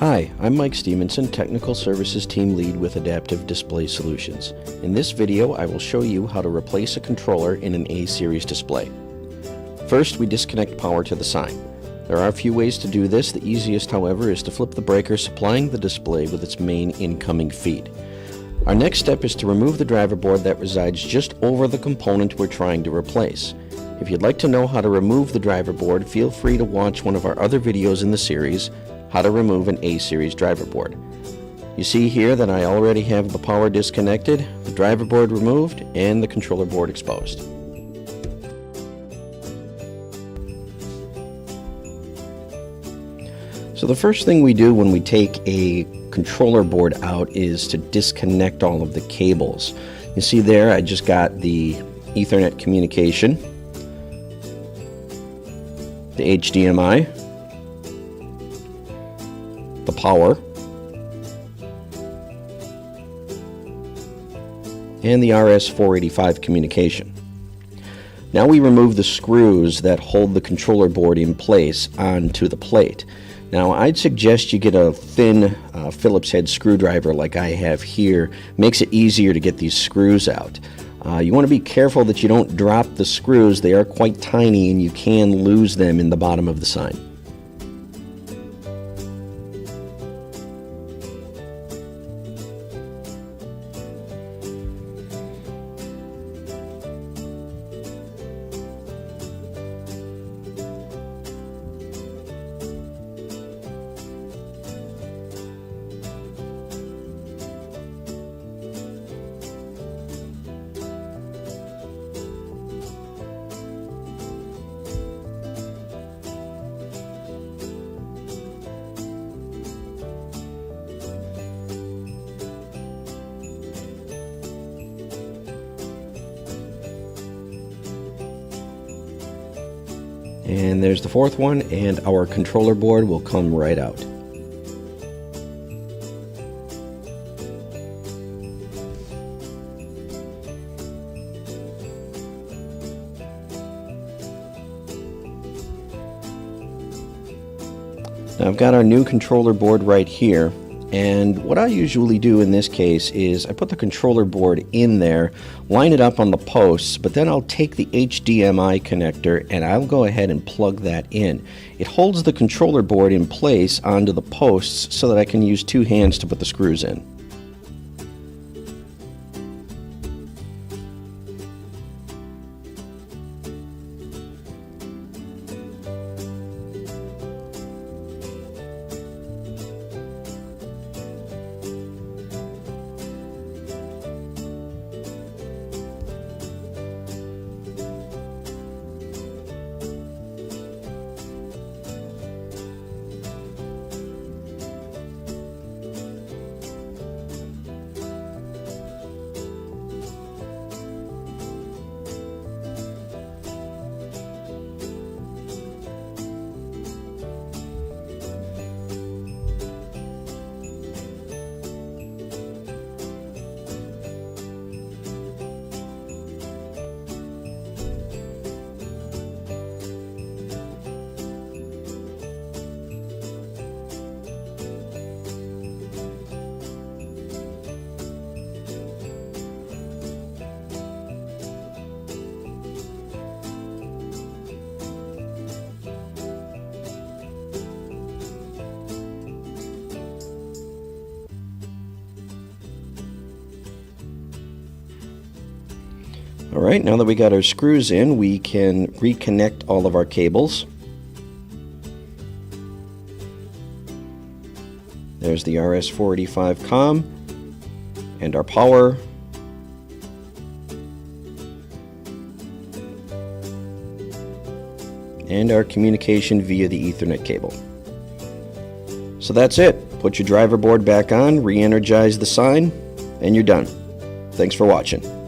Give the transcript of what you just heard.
Hi, I'm Mike Stevenson, Technical Services Team Lead with Adaptive Display Solutions. In this video, I will show you how to replace a controller in an A-series display. First, we disconnect power to the sign. There are a few ways to do this. The easiest, however, is to flip the breaker supplying the display with its main incoming feed. Our next step is to remove the driver board that resides just over the component we're trying to replace. If you'd like to know how to remove the driver board, feel free to watch one of our other videos in the series, How to Remove an A-Series Driver Board. You see here that I already have the power disconnected, the driver board removed, and the controller board exposed. So the first thing we do when we take a controller board out is to disconnect all of the cables. You see there I just got the Ethernet communication, the HDMI, the power, and the RS-485 communication. Now we remove the screws that hold the controller board in place onto the plate. Now I'd suggest you get a thin Phillips head screwdriver like I have here. Makes it easier to get these screws out. You want to be careful that you don't drop the screws. They are quite tiny and you can lose them in the bottom of the sign. And there's the fourth one, and our controller board will come right out. Now I've got our new controller board right here. And what I usually do in this case is I put the controller board in there, line it up on the posts, but then I'll take the HDMI connector and I'll go ahead and plug that in. It holds the controller board in place onto the posts so that I can use two hands to put the screws in. Alright, now that we got our screws in, we can reconnect all of our cables. There's the RS-485 COM and our power. And our communication via the Ethernet cable. So that's it. Put your driver board back on, re-energize the sign, and you're done. Thanks for watching.